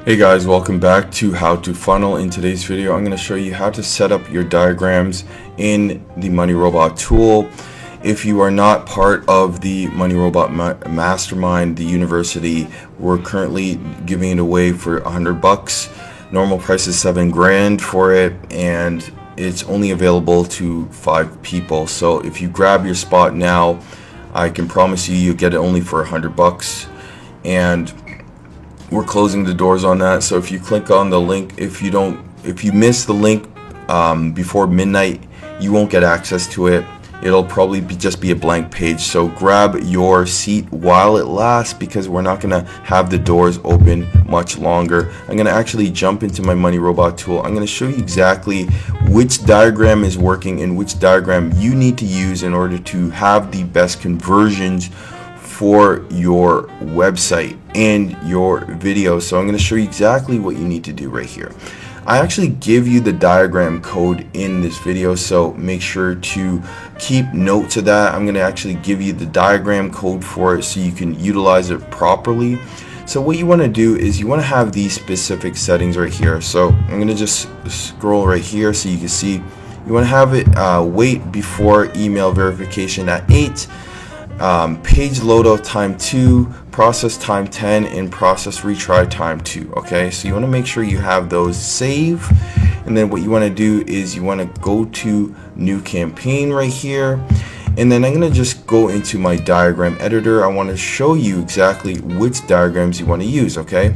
Hey guys, welcome back to How to Funnel. In today's video, I'm going to show you how to set up your diagrams in the Money Robot tool. If you are not part of the Money Robot Mastermind, the university, we're currently giving it away for $100. Normal price is $7 grand for it, and it's only available to 5 people. So if you grab your spot now, I can promise you get it only for $100. And we're closing the doors on that. So if you click on the link, if you miss the link before midnight, you won't get access to it. It'll probably just be a blank page. So grab your seat while it lasts, because we're not gonna have the doors open much longer. I'm gonna actually jump into my Money Robot tool. I'm gonna show you exactly which diagram is working and which diagram you need to use in order to have the best conversions for your website and your video. So I'm going to show you exactly what you need to do right here. I actually give you the diagram code in this video, so make sure to keep notes of that. I'm going to actually give you the diagram code for it so you can utilize it properly. So what you want to do is you want to have these specific settings right here. So I'm going to just scroll right here so you can see. You want to have it wait before email verification at 8. Page loadout time 2, process time 10, and process retry time 2. Okay, so you want to make sure you have those save, and then what you want to do is you want to go to new campaign right here, and then I'm going to just go into my diagram editor. I want to show you exactly which diagrams you want to use. Okay,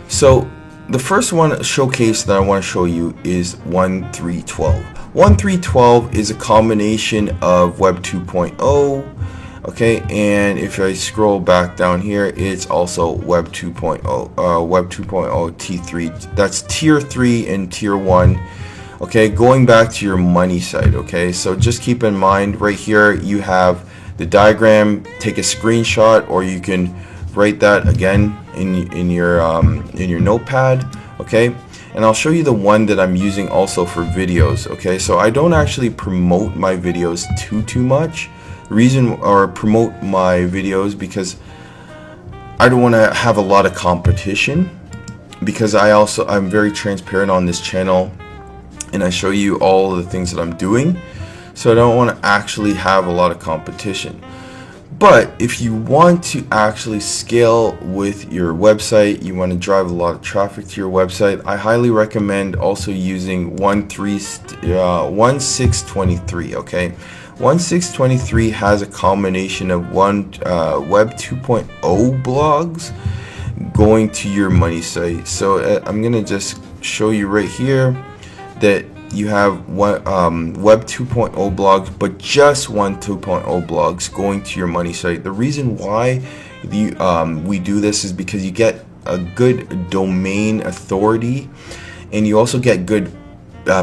so the first one showcase that I want to show you is 1.3.12. 1.3.12 is a combination of Web 2.0, okay, and if I scroll back down here, it's also Web 2.0, Web 2.0 T3. That's Tier 3 and Tier 1. Okay, going back to your money site. Okay, so just keep in mind right here you have the diagram. Take a screenshot, or you can write that again in your notepad. Okay, and I'll show you the one that I'm using also for videos. Okay, so I don't actually promote my videos too much. Promote my videos because I don't want to have a lot of competition, because I'm very transparent on this channel and I show you all the things that I'm doing. So I don't want to actually have a lot of competition. But if you want to actually scale with your website, you want to drive a lot of traffic to your website, I highly recommend also using 1.6.23. Okay, 1.6.23 has a combination of Web 2.0 blogs going to your money site. So I'm gonna just show you right here that you have Web 2.0 blogs, but just 1.2.0 blogs going to your money site. The reason why we do this is because you get a good domain authority, and you also get good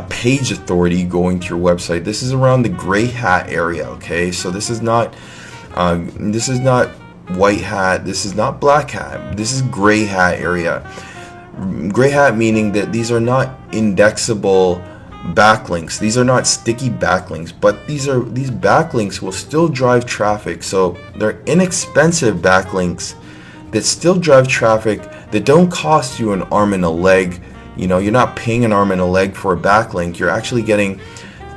page authority going to your website. This is around the gray hat area. Okay, so this is not white hat, this is not black hat, this is gray hat area. Gray hat meaning that these are not indexable backlinks. These are not sticky backlinks, but these backlinks will still drive traffic. So they're inexpensive backlinks that still drive traffic, that don't cost you an arm and a leg. You know, you're not paying an arm and a leg for a backlink. You're actually getting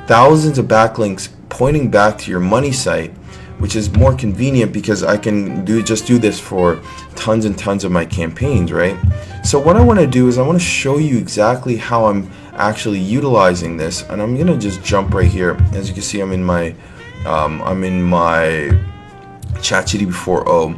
thousands of backlinks pointing back to your money site, which is more convenient because I can do this for tons and tons of my campaigns, right? So what I want to do is I want to show you exactly how I'm actually utilizing this, and I'm gonna just jump right here. As you can see, I'm in my ChatGPT 4o.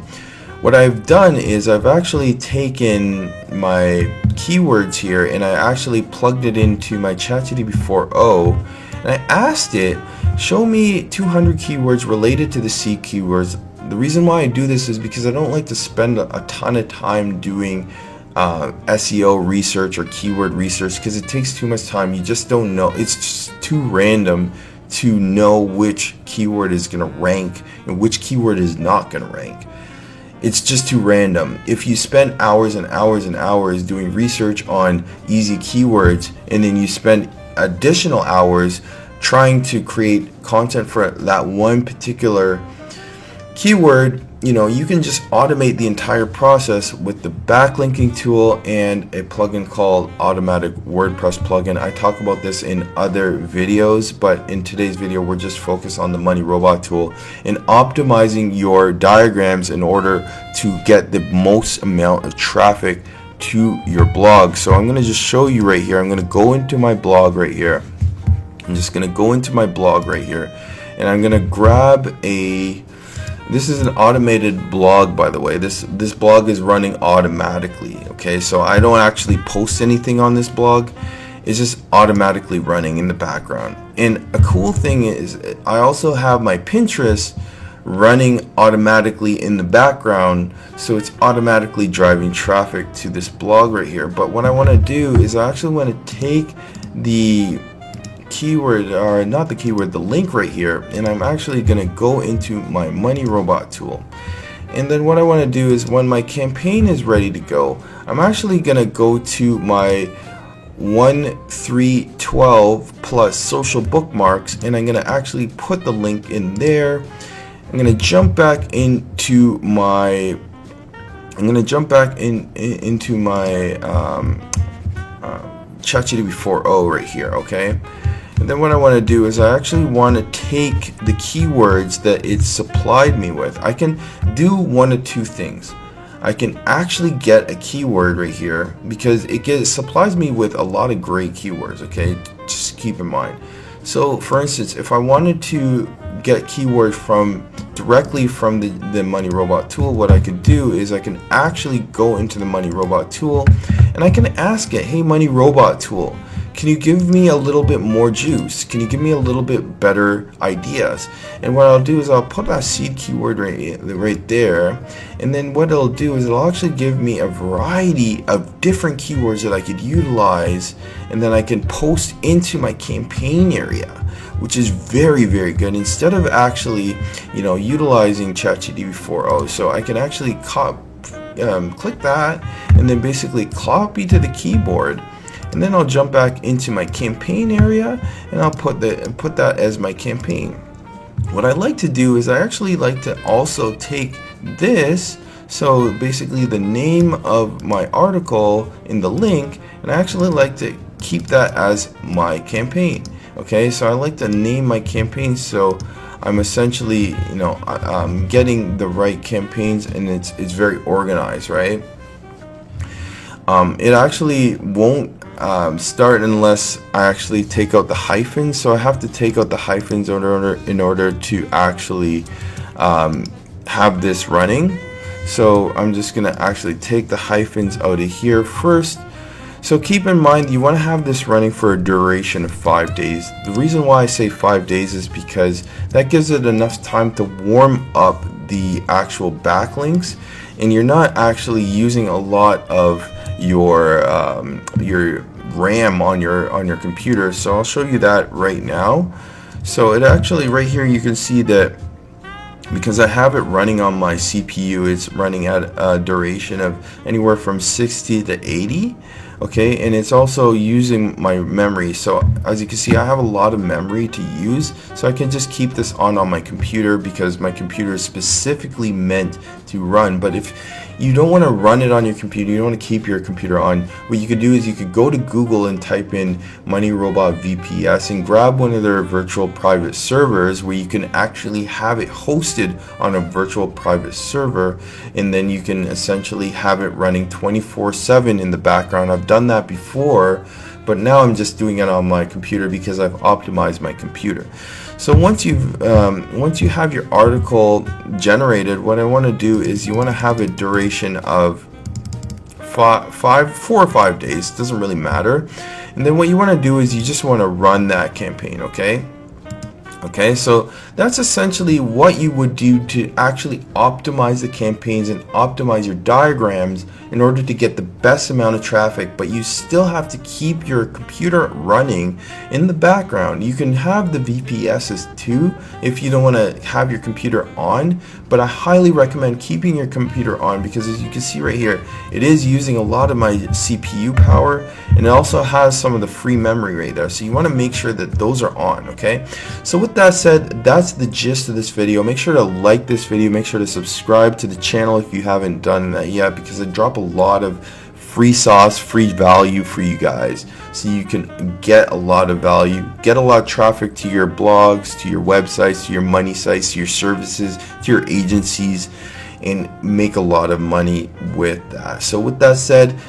What I've done is I've actually taken my keywords here and I actually plugged it into my ChatGPT 4o, and I asked it, show me 200 keywords related to the C keywords. The reason why I do this is because I don't like to spend a ton of time doing SEO research or keyword research, because it takes too much time. You just don't know. It's just too random to know which keyword is going to rank and which keyword is not going to rank. It's just too random. If you spend hours and hours and hours doing research on easy keywords, and then you spend additional hours trying to create content for that one particular keyword, you can just automate the entire process with the backlinking tool and a plugin called Automatic WordPress plugin. I talk about this in other videos, but in today's video we're just focused on the Money Robot tool and optimizing your diagrams in order to get the most amount of traffic to your blog. So I'm going to just show you right here. I'm going to go into my blog right here. I'm just going to go into my blog right here, and I'm going to grab this is an automated blog, by the way. This blog is running automatically, okay? So I don't actually post anything on this blog. It's just automatically running in the background. And a cool thing is I also have my Pinterest running automatically in the background, so it's automatically driving traffic to this blog right here. But what I want to do is I actually want to take the keyword, or not the keyword, the link right here, and I'm actually going to go into my Money Robot tool. And then what I want to do is when my campaign is ready to go, I'm actually going to go to my 1-3-12 plus social bookmarks, and I'm going to actually put the link in there. I'm going to jump back into my into my ChatGPT 4.0 right here, okay? And then what I want to do is I actually want to take the keywords that it supplied me with. I can do one of two things. I can actually get a keyword right here because it supplies me with a lot of great keywords, okay? Just keep in mind. So for instance, if I wanted to get keywords directly from the Money Robot tool, what I could do is I can actually go into the Money Robot tool and I can ask it, hey Money Robot tool, can you give me a little bit more juice? Can you give me a little bit better ideas? And what I'll do is I'll put that seed keyword right there, and then what it'll do is it'll actually give me a variety of different keywords that I could utilize, and then I can post into my campaign area, which is very, very good, instead of actually utilizing ChatGPT 4.0. So I can actually click that and then basically copy to the keyboard, and then I'll jump back into my campaign area and I'll put that as my campaign. What I like to do is I actually like to also take this, so basically the name of my article in the link, and I actually like to keep that as my campaign. Okay, so I like to name my campaign so I'm essentially I'm getting the right campaigns, and it's very organized, right? It actually won't start unless I actually take out the hyphens, so I have to take out the hyphens in order to actually have this running. So I'm just gonna actually take the hyphens out of here first. So keep in mind you want to have this running for a duration of 5 days. The reason why I say 5 days is because that gives it enough time to warm up the actual backlinks, and you're not actually using a lot of your RAM on your computer. So I'll show you that right now. So it actually right here you can see that because I have it running on my CPU, it's running at a duration of anywhere from 60 to 80. Okay, and it's also using my memory. So as you can see, I have a lot of memory to use, so I can just keep this on my computer because my computer is specifically meant to run. But if you don't want to run it on your computer, you don't want to keep your computer on, what you could do is you could go to Google and type in Money Robot VPS and grab one of their virtual private servers where you can actually have it hosted on a virtual private server, and then you can essentially have it running 24/7 in the background. I've done that before, but now I'm just doing it on my computer because I've optimized my computer. So once you have your article generated, what I want to do is you want to have a duration of 4 or 5 days. It doesn't really matter. And then what you want to do is you just want to run that campaign. Okay, so that's essentially what you would do to actually optimize the campaigns and optimize your diagrams in order to get the best amount of traffic, but you still have to keep your computer running in the background. You can have the VPSs too if you don't want to have your computer on, but I highly recommend keeping your computer on because as you can see right here, it is using a lot of my CPU power, and it also has some of the free memory right there. So you want to make sure that those are on, okay? So with with that said, that's the gist of this video. Make sure to like this video, make sure to subscribe to the channel if you haven't done that yet, because I drop a lot of free sauce, free value for you guys, so you can get a lot of value, get a lot of traffic to your blogs, to your websites, to your money sites, to your services, to your agencies, and make a lot of money with that. So with that said,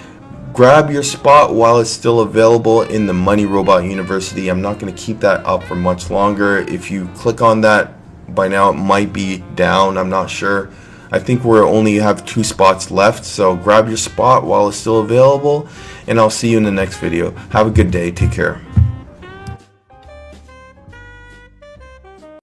grab your spot while it's still available in the Money Robot University. I'm not going to keep that up for much longer. If you click on that, by now it might be down, I'm not sure. I think we only have 2 spots left, so grab your spot while it's still available, and I'll see you in the next video. Have a good day. Take care.